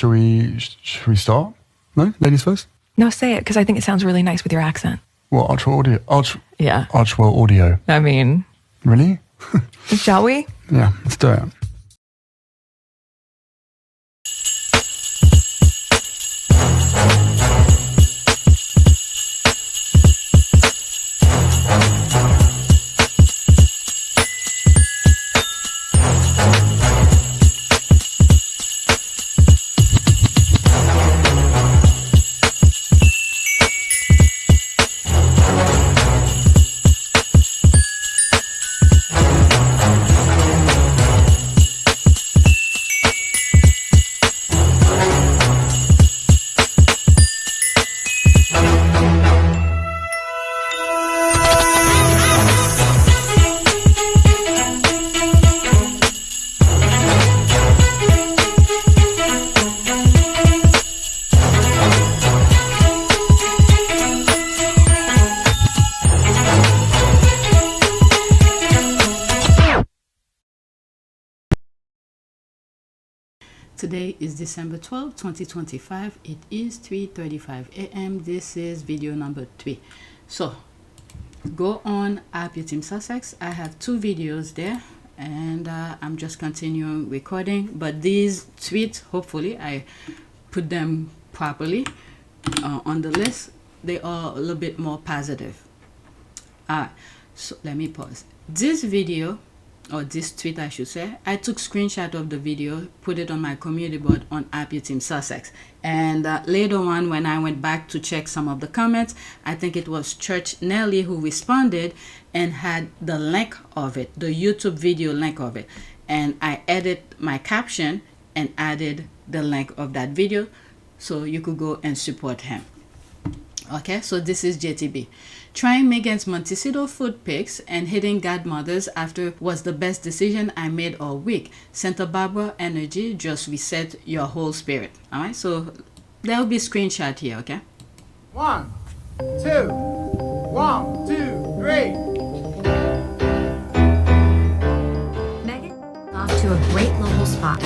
Should we start? No? Ladies first? No, say it, because I think it sounds really nice with your accent. What, Archwell Audio? Yeah. Archwell Audio. I mean... Really? Shall we? Yeah, let's do it. Today is December 12, 2025. It is 3:35 a.m. This is video number 3. So go on PYTE Sussex. I have 2 videos there, and I'm just continuing recording. But these tweets, hopefully I put them properly on the list. They are a little bit more positive. So let me pause. This video, or this tweet I should say, I took screenshot of the video, put it on my community board on PYTE Sussex, and later on when I went back to check some of the comments, I think it was Church Nelly who responded and had the link of it, the YouTube video link of it, and I edited my caption and added the link of that video so you could go and support him. Okay, so this is JTB. Trying Meghan's Montecito food pics and hitting Godmothers after was the best decision I made all week. Santa Barbara energy just reset your whole spirit. All right, so there will be screenshot here, okay? 1, 2, 1, 2, 3. Meghan off to a great local spot.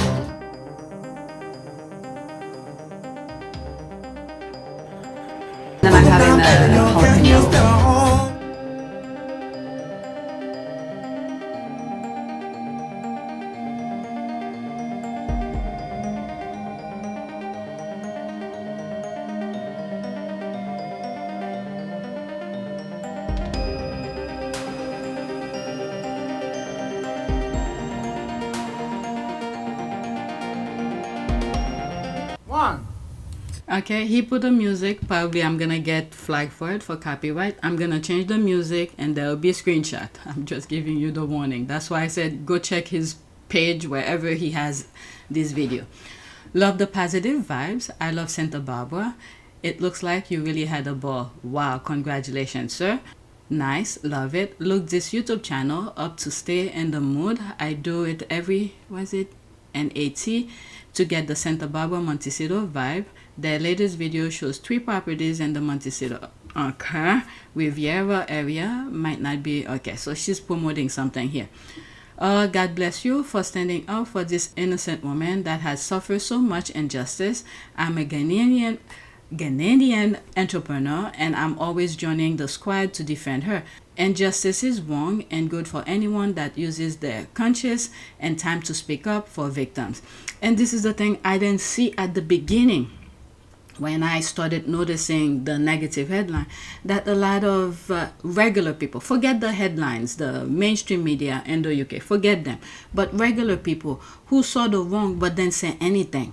Then I'm having a jalapeno. Okay, he put the music. Probably I'm gonna get flagged for it for copyright. I'm gonna change the music and there will be a screenshot. I'm just giving you the warning. That's why I said go check his page wherever he has this video. Love the positive vibes. I love Santa Barbara. It looks like you really had a ball. Wow, congratulations, sir. Nice, love it. Look, this YouTube channel up to stay in the mood. I do it every, NAT to get the Santa Barbara Montecito vibe. Their latest video shows 3 properties in the Montecito, okay, Riviera area. Might not be, okay, so she's promoting something here. God bless you for standing up for this innocent woman that has suffered so much injustice. I'm a Ghanaian entrepreneur, and I'm always joining the squad to defend her. Injustice is wrong and good for anyone that uses their conscience and time to speak up for victims. And this is the thing I didn't see at the beginning when I started noticing the negative headline, that a lot of regular people, forget the headlines, the mainstream media in the UK, forget them, but regular people who saw the wrong but didn't say anything.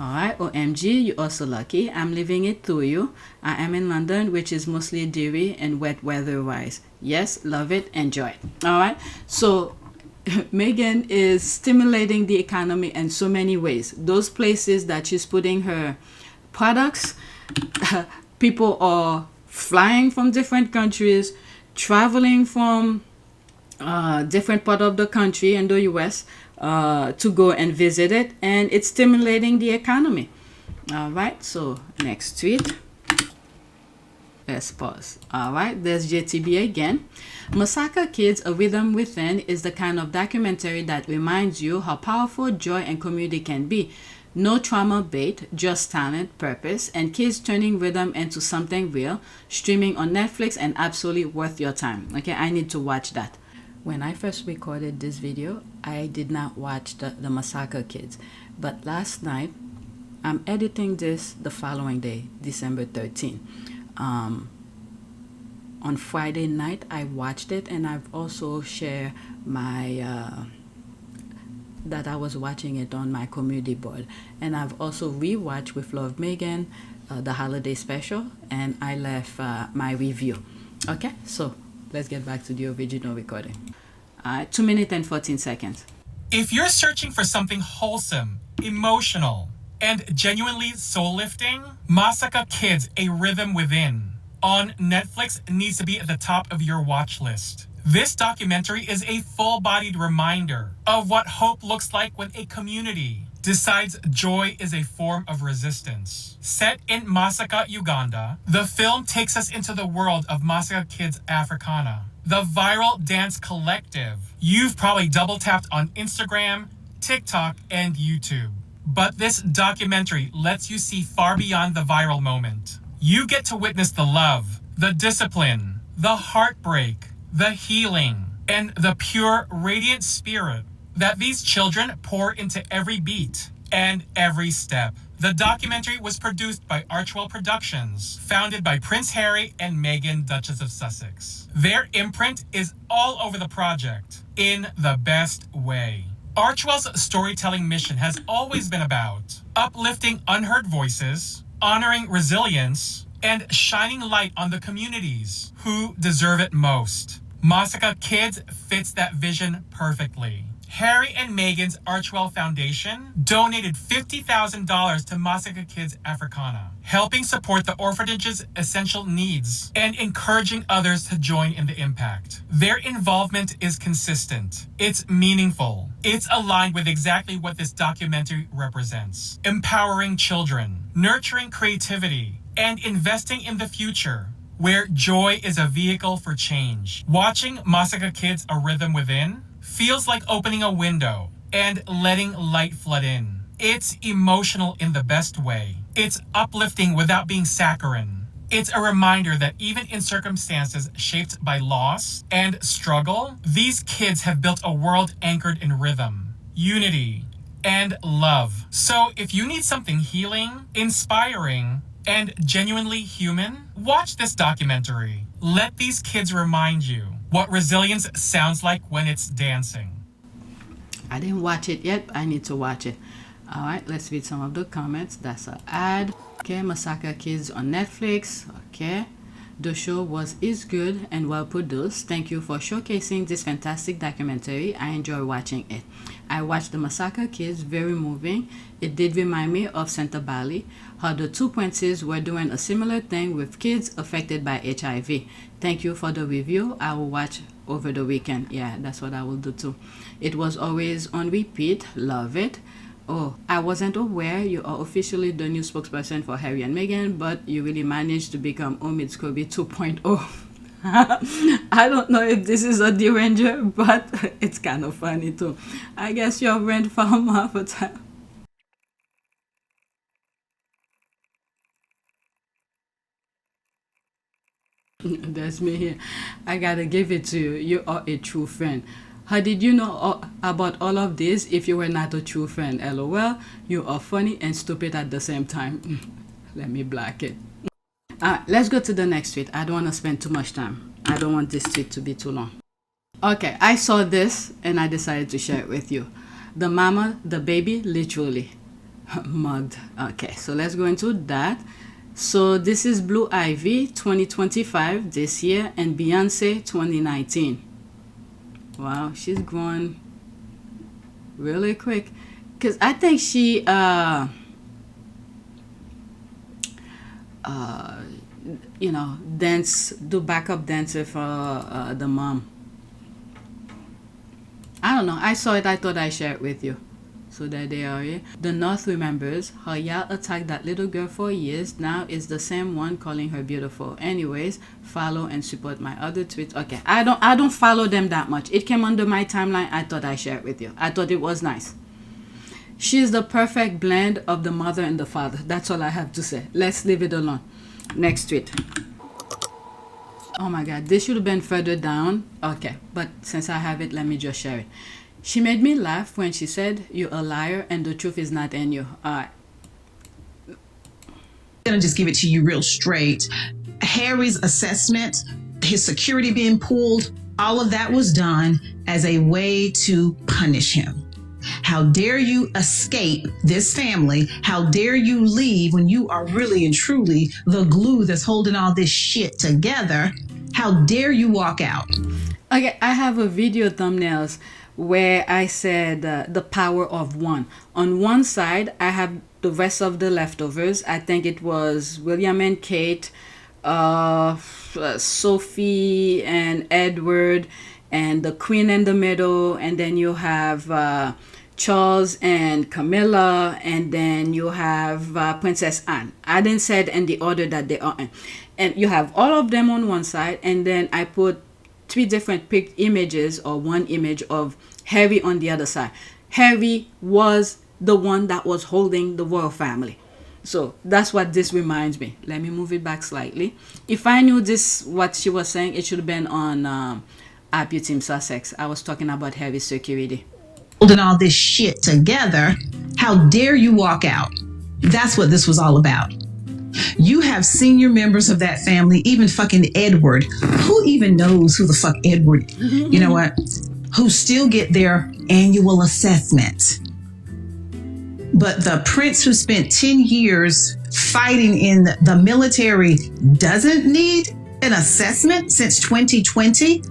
Alright, OMG, you're also lucky. I'm living it through you. I am in London, which is mostly dreary and wet weather-wise. Yes, love it, enjoy it. Alright, so Meghan is stimulating the economy in so many ways. Those places that she's putting her products, people are flying from different countries, traveling from different part of the country in the US to go and visit it, and it's stimulating the economy. All right, so next tweet. Let's pause. All right, there's JTB again. Masaka Kids, A Rhythm Within is the kind of documentary that reminds you how powerful joy and community can be. No trauma bait, just talent, purpose, and kids turning rhythm into something real, streaming on Netflix and absolutely worth your time. Okay, I need to watch that. When I first recorded this video, I did not watch the Masaka Kids. But last night, I'm editing this the following day, December 13th. On Friday night, I watched it, and I've also shared my that I was watching it on my community board. And I've also rewatched with Love Meghan the holiday special, and I left my review. Okay, so let's get back to the original recording. 2 minutes and 14 seconds. If you're searching for something wholesome, emotional, and genuinely soul-lifting, Masaka Kids, A Rhythm Within on Netflix needs to be at the top of your watch list. This documentary is a full-bodied reminder of what hope looks like when a community decides joy is a form of resistance. Set in Masaka, Uganda, the film takes us into the world of Masaka Kids Africana, the viral dance collective you've probably double-tapped on Instagram, TikTok, and YouTube. But this documentary lets you see far beyond the viral moment. You get to witness the love, the discipline, the heartbreak, the healing, and the pure, radiant spirit that these children pour into every beat and every step. The documentary was produced by Archwell Productions, founded by Prince Harry and Meghan, Duchess of Sussex. Their imprint is all over the project, in the best way. Archwell's storytelling mission has always been about uplifting unheard voices, honoring resilience, and shining light on the communities who deserve it most. Masaka Kids fits that vision perfectly. Harry and Meghan's Archwell Foundation donated $50,000 to Masaka Kids Africana, helping support the orphanage's essential needs and encouraging others to join in the impact. Their involvement is consistent. It's meaningful. It's aligned with exactly what this documentary represents: empowering children, nurturing creativity, and investing in the future, where joy is a vehicle for change. Watching Masaka Kids, A Rhythm Within feels like opening a window and letting light flood in. It's emotional in the best way. It's uplifting without being saccharine. It's a reminder that even in circumstances shaped by loss and struggle, these kids have built a world anchored in rhythm, unity, and love. So if you need something healing, inspiring, and genuinely human, watch this documentary. Let these kids remind you what resilience sounds like when it's dancing. I didn't watch it yet. I need to watch it. All right, let's read some of the comments. That's an ad. Okay, Masaka Kids on Netflix. Okay. The show is good and well produced. Thank you for showcasing this fantastic documentary. I enjoy watching it. I watched the Masaka Kids, very moving. It did remind me of Santa Bali, how the two princes were doing a similar thing with kids affected by HIV. Thank you for the review. I will watch over the weekend. Yeah, that's what I will do too. It was always on repeat. Love it. Oh, I wasn't aware you are officially the new spokesperson for Harry and Meghan, but you really managed to become Misc Vid 2.0. I don't know if this is a deranger, but it's kind of funny too. I guess your rent from half a time. That's me here. I gotta give it to you. You are a true friend. How did you know about all of this if you were not a true friend? LOL. You are funny and stupid at the same time. Let me block it. Let's go to the next tweet. I don't want to spend too much time. I don't want this tweet to be too long. Okay, I saw this and I decided to share it with you. The mama, the baby, literally mugged. Okay, so let's go into that. So this is Blue Ivy 2025 this year and Beyoncé 2019. Wow, she's growing really quick. Because I think she you know, do backup dancer for the mom. I don't know. I saw it. I thought I'd share it with you. So there they are. Yeah? The North remembers how y'all attacked that little girl for years. Now it's the same one calling her beautiful. Anyways, follow and support my other tweets. Okay, I don't follow them that much. It came under my timeline. I thought I'd share it with you. I thought it was nice. She's the perfect blend of the mother and the father. That's all I have to say. Let's leave it alone. Next tweet. Oh my God, this should have been further down. Okay, but since I have it, let me just share it. She made me laugh when she said, "You're a liar and the truth is not in you." All right. I'm gonna just give it to you real straight. Harry's assessment, his security being pulled, all of that was done as a way to punish him. How dare you escape this family? How dare you leave when you are really and truly the glue that's holding all this shit together? How dare you walk out? Okay, I have a video thumbnails where I said the power of one. On one side, I have the rest of the leftovers. I think it was William and Kate, Sophie and Edward, and the Queen in the middle, and then you have Charles and Camilla, and then you have Princess Anne. I didn't say it in the order that they are in. And you have all of them on one side, and then I put 3 different picked images or one image of Harry on the other side. Harry was the one that was holding the royal family. So that's what this reminds me. Let me move it back slightly. If I knew this, what she was saying, it should have been on Team Sussex. I was talking about Harry's security. Holding all this shit together, how dare you walk out? That's what this was all about. You have senior members of that family, even fucking Edward. Who even knows who the fuck Edward, you know what? Who still get their annual assessment. But the prince who spent 10 years fighting in the military doesn't need an assessment since 2020.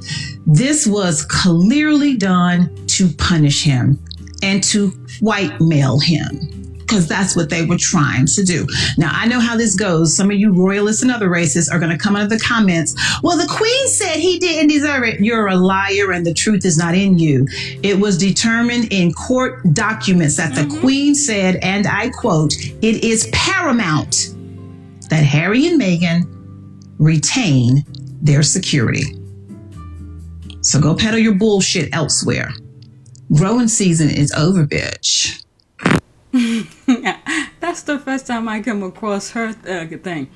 This was clearly done to punish him and to whitemail him, because that's what they were trying to do. Now, I know how this goes. Some of you royalists and other racists are going to come under the comments. Well, the queen said he didn't deserve it. You're a liar and the truth is not in you. It was determined in court documents that the queen said, and I quote, "It is paramount that Harry and Meghan retain their security." So go peddle your bullshit elsewhere. Growing season is over, bitch. That's the first time I come across her thing.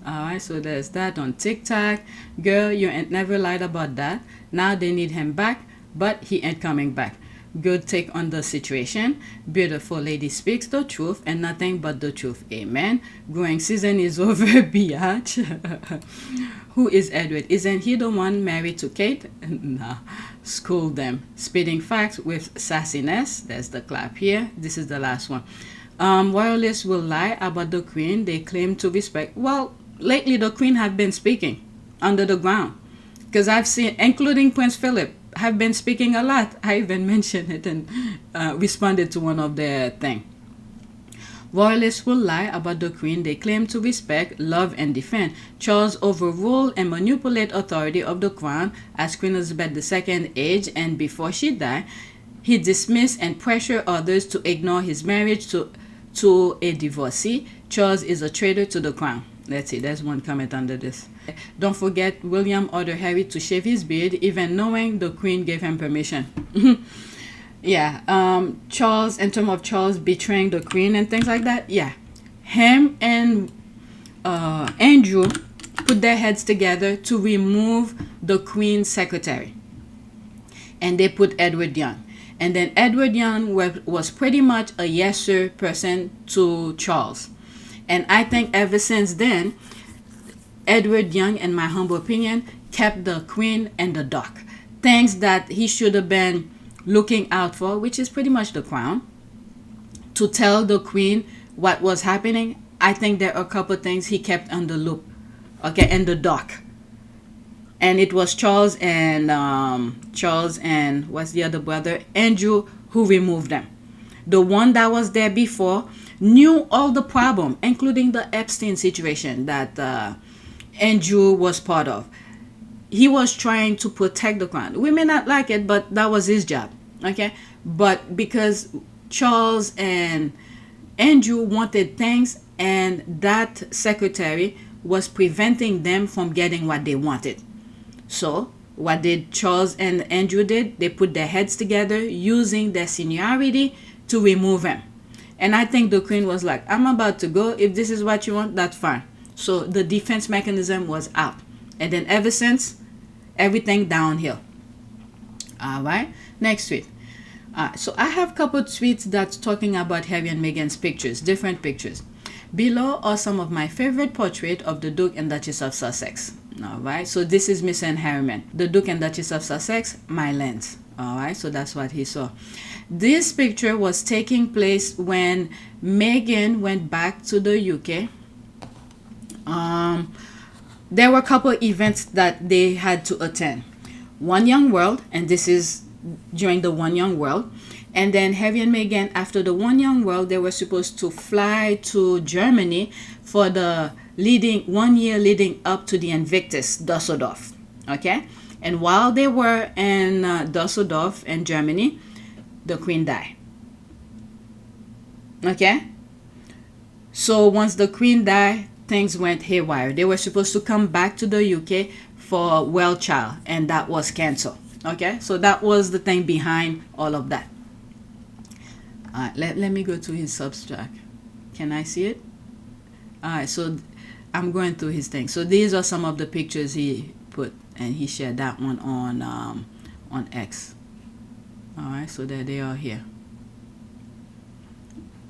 Alright, so there's that on TikTok. Girl, you ain't never lied about that. Now they need him back, but he ain't coming back. Good take on the situation. Beautiful lady speaks the truth and nothing but the truth. Amen. Growing season is over, biatch. Who is Edward? Isn't he the one married to Kate? Nah. School them. Spitting facts with sassiness. There's the clap here. This is the last one. Royalists will lie about the queen they claim to respect. Well, lately the queen have been speaking under the ground. Because I've seen, including Prince Philip, have been speaking a lot. I even mentioned it and responded to one of their things. Royalists will lie about the queen they claim to respect, love, and defend. Charles overruled and manipulate authority of the crown as Queen Elizabeth II aged, and before she died, he dismissed and pressured others to ignore his marriage to a divorcee. Charles is a traitor to the crown. Let's see, there's one comment under this. Don't forget, William ordered Harry to shave his beard, even knowing the queen gave him permission. Yeah, Charles, in terms of Charles betraying the queen and things like that, yeah. Him and Andrew put their heads together to remove the queen's secretary. And they put Edward Young. And then Edward Young was pretty much a yes sir person to Charles. And I think ever since then, Edward Young, in my humble opinion, kept the queen in the dark. Things that he should have been looking out for, which is pretty much the crown, to tell the queen what was happening. I think there are a couple of things he kept on the loop, okay, in the dark. And it was Charles and what's the other brother, Andrew, who removed them. The one that was there before knew all the problem, including the Epstein situation that Andrew was part of. He was trying to protect the crown. We may not like it, but that was his job, okay? But because Charles and Andrew wanted things, and that secretary was preventing them from getting what they wanted. So what did Charles and Andrew did? They put their heads together using their seniority to remove him. And I think the Queen was like, I'm about to go. If this is what you want, that's fine. So the defense mechanism was out. And then ever since, everything downhill. All right, next tweet. So I have a couple tweets that's talking about Harry and Meghan's pictures, different pictures. Below are some of my favorite portraits of the Duke and Duchess of Sussex. All right, so this is Miss and Harriman, the Duke and Duchess of Sussex, my lens. All right, so that's what he saw. This picture was taking place when Meghan went back to the UK. There were a couple of events that they had to attend. One Young World, and this is during the One Young World. And then Harry and Meghan, after the One Young World, they were supposed to fly to Germany for the 1 year leading up to the Invictus, Dusseldorf. Okay? And while they were in Dusseldorf in Germany, the Queen died. Okay? So once the Queen died, things went haywire. They were supposed to come back to the UK for Well Child, and that was canceled. Okay? So that was the thing behind all of that. Let me go to his Substack. Can I see it? Alright, so I'm going through his thing. So these are some of the pictures he put, and he shared that one on X. Alright, so there they are here.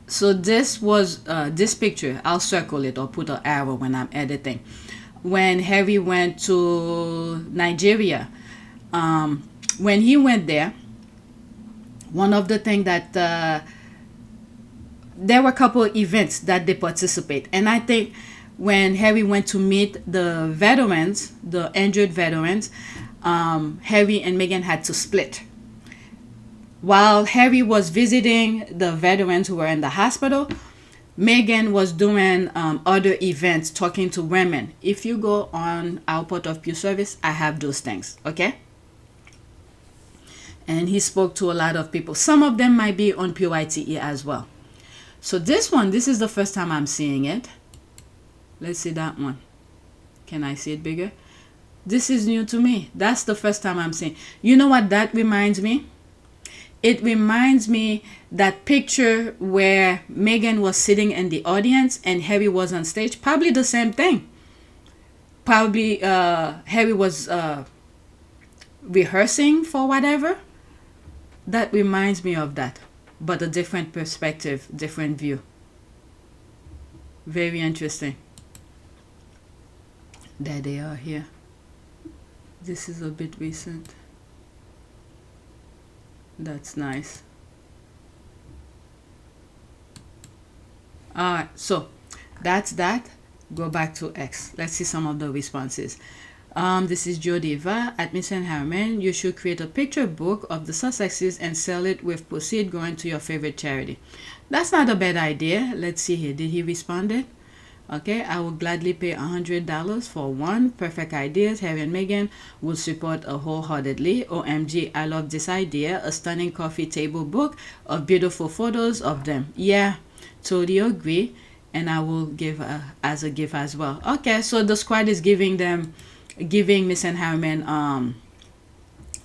So this was this picture. I'll circle it or put an arrow when I'm editing. When Harry went to Nigeria, when he went there, one of the things that there were a couple of events that they participate, and I think when Harry went to meet the veterans, the injured veterans, Harry and Meghan had to split. While Harry was visiting the veterans who were in the hospital, Meghan was doing other events, talking to women. If you go on our Port of Pew service, I have those things, okay? And he spoke to a lot of people. Some of them might be on PYTE as well. So this is the first time I'm seeing it. Let's see that one. Can I see it bigger? This is new to me. That's the first time I'm seeing. You know what that reminds me? It reminds me that picture where Meghan was sitting in the audience and Harry was on stage. Probably the same thing. Probably Harry was rehearsing for whatever. That reminds me of that. But a different perspective, different view. Very interesting. There they are here. This is a bit recent. That's nice. Alright, so that's that. Go back to X. Let's see some of the responses. This is Jodiva at Miss and Harriman. You should create a picture book of the Sussexes and sell it with proceeds going to your favorite charity. That's not a bad idea. Let's see here. Did he respond it? Okay, I will gladly pay $100 for one. Perfect ideas. Harry and Meghan will support wholeheartedly. OMG, I love this idea. A stunning coffee table book of beautiful photos of them. Yeah, totally agree. And I will give as a gift as well. Okay, so the squad is giving Miss and Harriman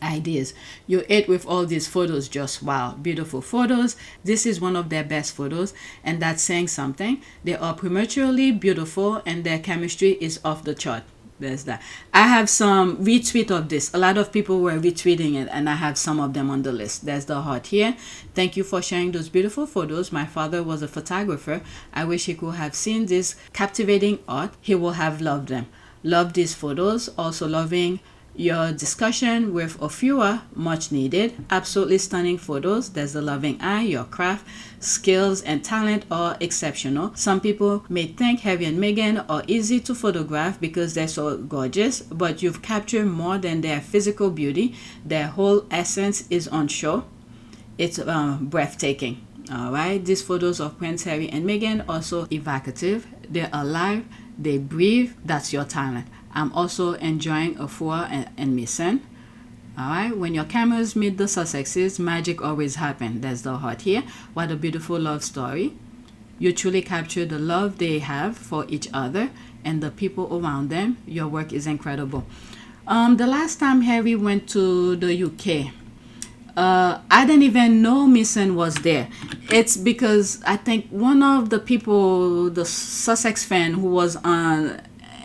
ideas. You ate with all these photos, just wow, beautiful photos. This is one of their best photos, and that's saying something. They are prematurely beautiful and their chemistry is off the chart. There's that. I have some retweet of this. A lot of people were retweeting it, and I have some of them on the list. There's the heart here. Thank you for sharing those beautiful photos. My father was a photographer. I wish he could have seen this captivating art. He will have loved them. Love these photos. Also loving your discussion with Ofua, much needed. Absolutely stunning photos. There's the loving eye. Your craft, skills, and talent are exceptional. Some people may think Harry and Meghan are easy to photograph because they're so gorgeous, but you've captured more than their physical beauty. Their whole essence is on show. It's breathtaking. All right, these photos of Prince Harry and Meghan also evocative. They're alive. They breathe. That's your talent. I'm also enjoying Ofua and Misan. Alright, when your cameras meet the Sussexes, magic always happens. There's the heart here. What a beautiful love story. You truly capture the love they have for each other and the people around them. Your work is incredible. The last time Harry went to the UK, I didn't even know Misan was there. It's because I think one of the people, the Sussex fan who was on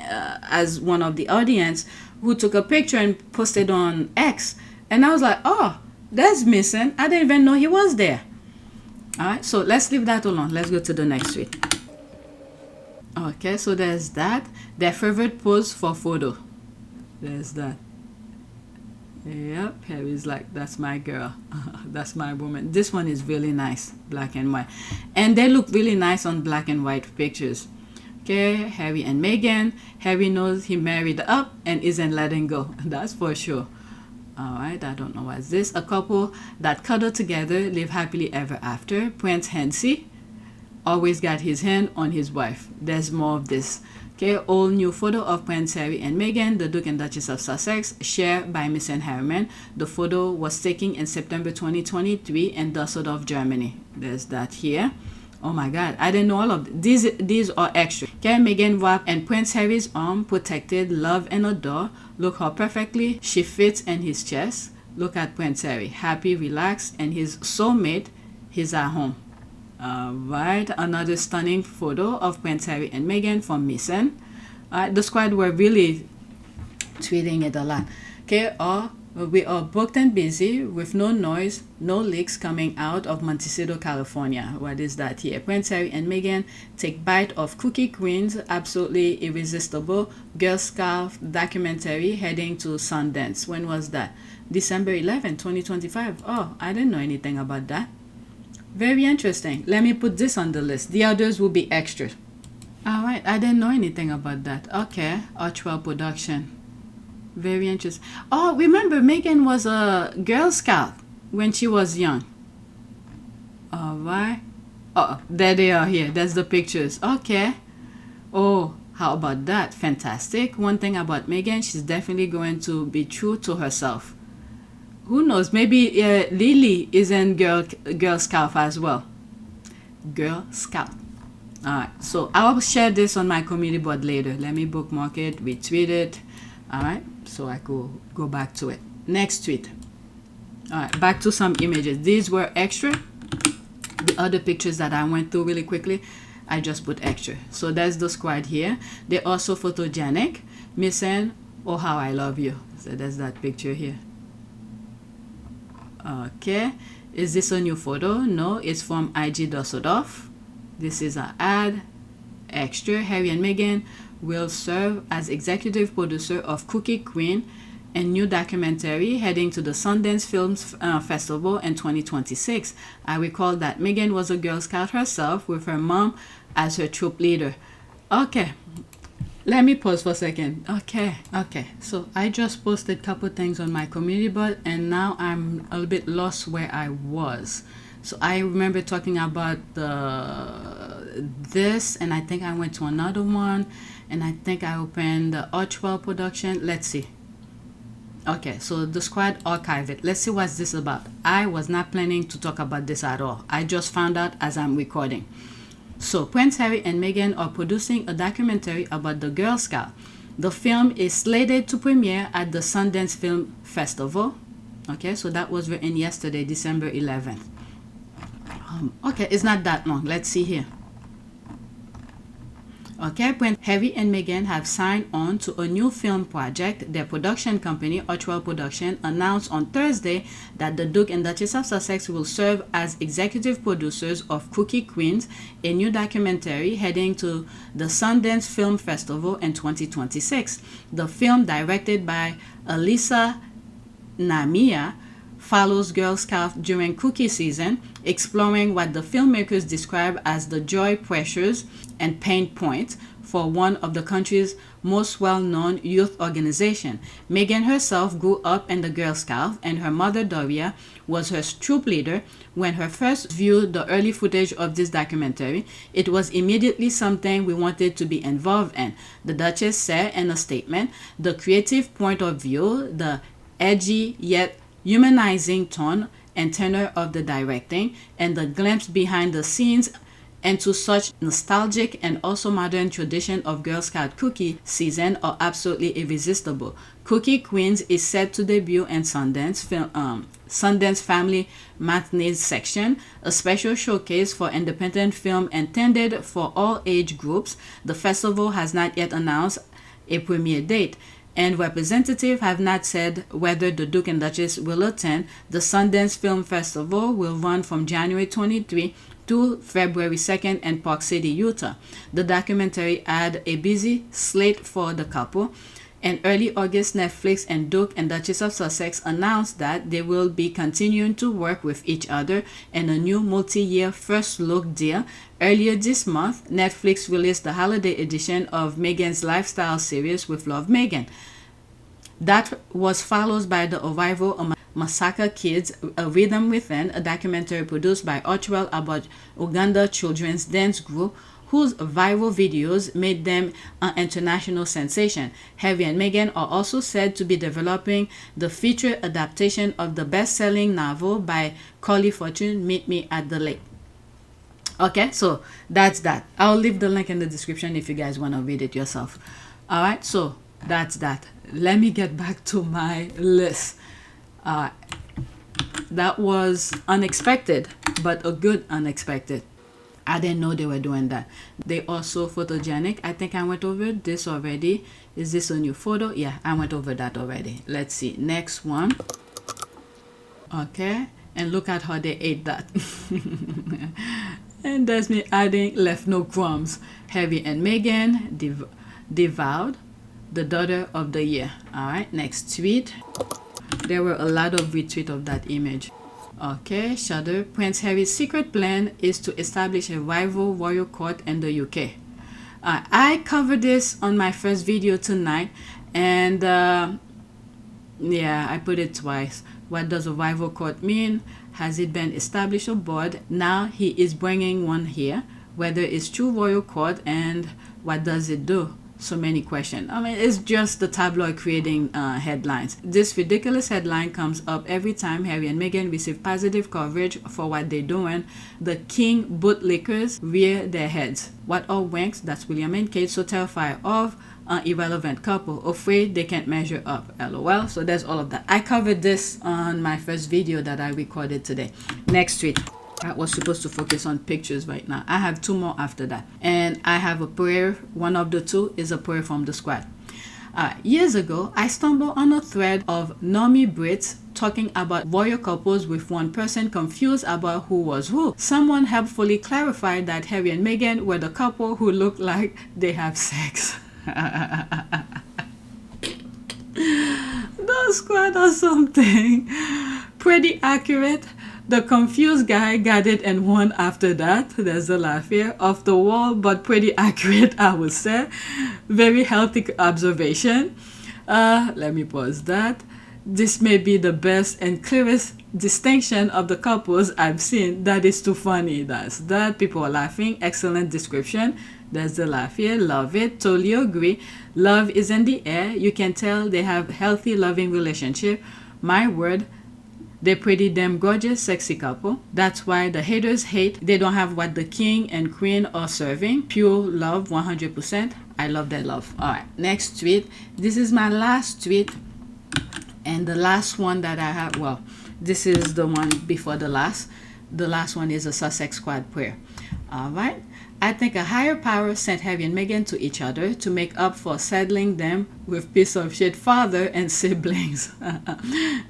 as one of the audience, who took a picture and posted on X. And I was like, oh, that's Misan. I didn't even know he was there. All right, so let's leave that alone. Let's go to the next tweet. Okay, so there's that. Their favorite pose for photo. There's that. Yep, Harry's like, that's my girl. That's my woman. This one is really nice, black and white. And they look really nice on black and white pictures. Okay, Harry and Meghan. Harry knows he married up and isn't letting go. That's for sure. Alright, I don't know what's this. A couple that cuddle together, live happily ever after. Prince Henry always got his hand on his wife. There's more of this. Okay, all new photo of Prince Harry and Meghan, the Duke and Duchess of Sussex, shared by Miss Harriman. The photo was taken in September 2023 in Düsseldorf, Germany. There's that here. Oh my God, I didn't know all of these. These are extra. Okay, Meghan wrapped and Prince Harry's arm, protected, love and adore. Look how perfectly she fits in his chest. Look at Prince Harry, happy, relaxed, and his soulmate, he's at home. Alright, another stunning photo of Prince Harry and Meghan from Misan. The squad were really tweeting it a lot. Okay, we are booked and busy with no noise, no leaks coming out of Montecito, California. What is that here? Prince Harry and Meghan take bite of Cookie Queen's absolutely irresistible Girl Scout documentary heading to Sundance. When was that? December 11, 2025. Oh, I didn't know anything about that. Very interesting. Let me put this on the list. The others will be extra. Alright, I didn't know anything about that. Okay, Archwell production. Very interesting. Oh, remember Meghan was a Girl Scout when she was young. Alright. Oh, there they are here. That's the pictures. Okay. Oh, how about that? Fantastic. One thing about Meghan, she's definitely going to be true to herself. Who knows? Maybe Lily is in Girl Scout as well. Girl Scout. Alright, so I'll share this on my community board later. Let me bookmark it, retweet it. Alright, so I could go back to it. Next tweet. Alright, back to some images. These were extra. The other pictures that I went through really quickly, I just put extra. So that's the squad here. They're also photogenic. Misan, oh how I love you. So that's that picture here. Okay, is this a new photo? No, it's from IG Düsseldorf. This is an ad. Extra. Harry and Meghan will serve as executive producer of Cookie Queen, a new documentary heading to the Sundance Film Festival in 2026. I recall that Meghan was a Girl Scout herself with her mom as her troop leader. Okay. Let me pause for a second. Okay. So I just posted a couple things on my community board and now I'm a little bit lost where I was. So I remember talking about this and I think I went to another one and I think I opened the Archwell production. Let's see. Okay, so the squad archive it. Let's see what's this about. I was not planning to talk about this at all. I just found out as I'm recording. So, Prince Harry and Meghan are producing a documentary about the Girl Scout. The film is slated to premiere at the Sundance Film Festival. Okay, so that was written yesterday, December 11th. Okay, it's not that long. Let's see here. Okay, Prince Harry and Meghan have signed on to a new film project. Their production company, Archwell Production, announced on Thursday that the Duke and Duchess of Sussex will serve as executive producers of Cookie Queens, a new documentary heading to the Sundance Film Festival in 2026. The film, directed by Elisa Namia, follows Girl Scouts during cookie season, exploring what the filmmakers describe as the joy, pressures, and pain points for one of the country's most well-known youth organization. Meghan herself grew up in the Girl Scouts, and her mother, Doria, was her troop leader. When her first viewed the early footage of this documentary, it was immediately something we wanted to be involved in, the Duchess said in a statement. The creative point of view, the edgy yet humanizing tone and tenor of the directing, and the glimpse behind the scenes and to such nostalgic and also modern tradition of Girl Scout cookie season are absolutely irresistible. Cookie Queens is set to debut in Sundance Family Matinees section, a special showcase for independent film intended for all age groups. The festival has not yet announced a premiere date, and representatives have not said whether the Duke and Duchess will attend. The Sundance Film Festival will run from January 23 to February 2nd in Park City, Utah. The documentary had a busy slate for the couple. In early August, Netflix and Duke and Duchess of Sussex announced that they will be continuing to work with each other in a new multi-year first look deal. Earlier this month, Netflix released the holiday edition of Meghan's lifestyle series with Love Meghan. That was followed by the arrival of Masaka Kids, A Rhythm Within, a documentary produced by Archwell about Uganda children's dance group, whose viral videos made them an international sensation. Harry and Meghan are also said to be developing the feature adaptation of the best-selling novel by Carly Fortune, Meet Me at the Lake. Okay, so that's that. I'll leave the link in the description if you guys want to read it yourself. All right, so that's that. Let me get back to my list. That was unexpected, but a good unexpected. I didn't know they were doing that. They also photogenic. I think I went over this already. Is this a new photo? Yeah, I went over that already. Let's see. Next one. Okay. And look at how they ate that. And that's me adding left no crumbs. Harry and Meghan devoured the daughter of the year. All right. Next tweet. There were a lot of retweets of that image. Okay, Shudder. Prince Harry's secret plan is to establish a rival royal court in the UK. I covered this on my first video tonight, and yeah, I put it twice. What does a rival court mean? Has it been established abroad? Now he is bringing one here. Whether it's true royal court, and what does it do? So many questions. I mean, it's just the tabloid creating headlines. This ridiculous headline comes up every time Harry and Meghan receive positive coverage for what they're doing. The king bootlickers rear their heads. What are wanks? That's William and Kate so terrified of an irrelevant couple, afraid they can't measure up. LOL. So there's all of that. I covered this on my first video that I recorded today. Next tweet. I was supposed to focus on pictures right now. I have two more after that. And I have a prayer. One of the two is a prayer from the squad. Years ago, I stumbled on a thread of normie Brits talking about royal couples with one person confused about who was who. Someone helpfully clarified that Harry and Meghan were the couple who looked like they have sex. The squad or something. Pretty accurate. The confused guy got it and won after that. There's a laugh here. Off the wall, but pretty accurate, I would say. Very healthy observation. Let me pause that. This may be the best and clearest distinction of the couples I've seen. That is too funny. That's that. People are laughing. Excellent description. There's the laugh here. Love it. Totally agree. Love is in the air. You can tell they have healthy, loving relationship. My word. They're pretty damn gorgeous, sexy couple. That's why the haters hate. They don't have what the king and queen are serving. Pure love, 100%. I love that love. All right, next tweet. This is my last tweet. And the last one that I have, well, this is the one before the last. The last one is a Sussex squad prayer. All right. I think a higher power sent Harry and Meghan to each other to make up for saddling them with piece of shit father and siblings.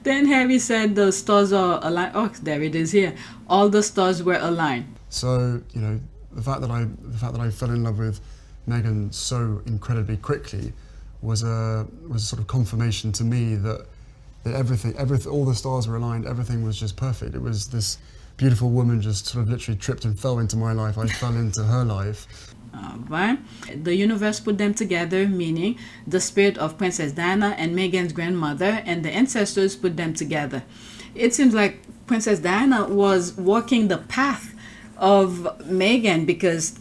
Then Harry said the stars are aligned. Oh, there it is here. All the stars were aligned. So, you know, the fact that I fell in love with Meghan so incredibly quickly was sort of confirmation to me that everything, all the stars were aligned. Everything was just perfect. It was this beautiful woman just sort of literally tripped and fell into my life. I fell into her life. Right. The universe put them together, meaning the spirit of Princess Diana and Meghan's grandmother and the ancestors put them together. It seems like Princess Diana was walking the path of Meghan because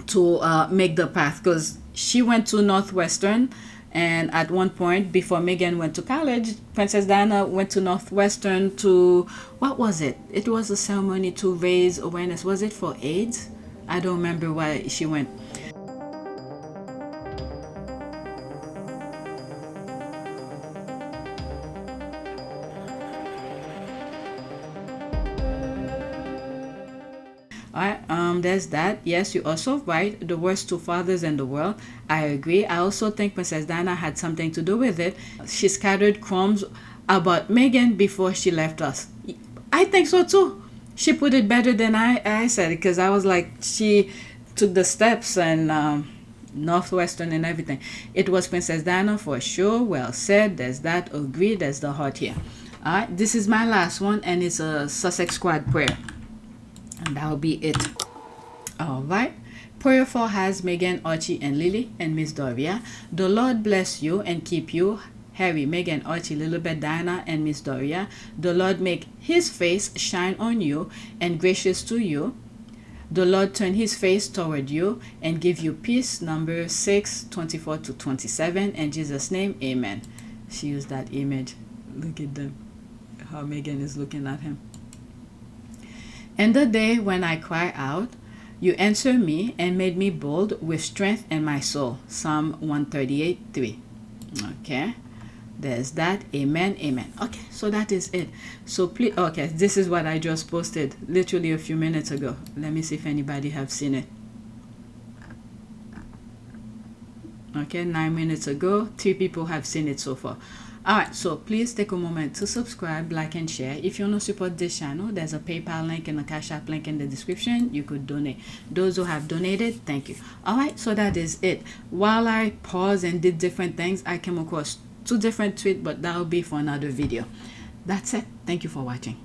to make the path, because she went to Northwestern. And at one point, before Meghan went to college, Princess Diana went to Northwestern to, what was it? It was a ceremony to raise awareness. Was it for AIDS? I don't remember why she went. Alright, there's that. Yes, you're also right. The worst two fathers in the world. I agree. I also think Princess Diana had something to do with it. She scattered crumbs about Meghan before she left us. I think so too. She put it better than I said it, because I was like, she took the steps and Northwestern and everything. It was Princess Diana for sure. Well said. There's that. Agreed. There's the heart here. Alright, this is my last one, and it's a Sussex squad prayer. And that'll be it. Alright. Prayer for has Meghan, Archie, and Lily, and Miss Doria. The Lord bless you and keep you, Harry, Meghan, Archie, Lilibet, Diana, and Miss Doria. The Lord make his face shine on you and gracious to you. The Lord turn his face toward you and give you peace. Number 6, 24 to 27. In Jesus' name, amen. She used that image. Look at them. How Meghan is looking at him. And the day when I cry out, you answer me and made me bold with strength in my soul. Psalm 138:3. Okay, there's that. Amen, amen. Okay, so that is it. So please, okay, this is what I just posted literally a few minutes ago. Let me see if anybody have seen it. Okay, 9 minutes ago, 3 people have seen it so far. Alright, so please take a moment to subscribe, like, and share. If you want to support this channel, there's a PayPal link and a Cash App link in the description. You could donate. Those who have donated, thank you. Alright, so that is it. While I paused and did different things, I came across 2 different tweets, but that will be for another video. That's it. Thank you for watching.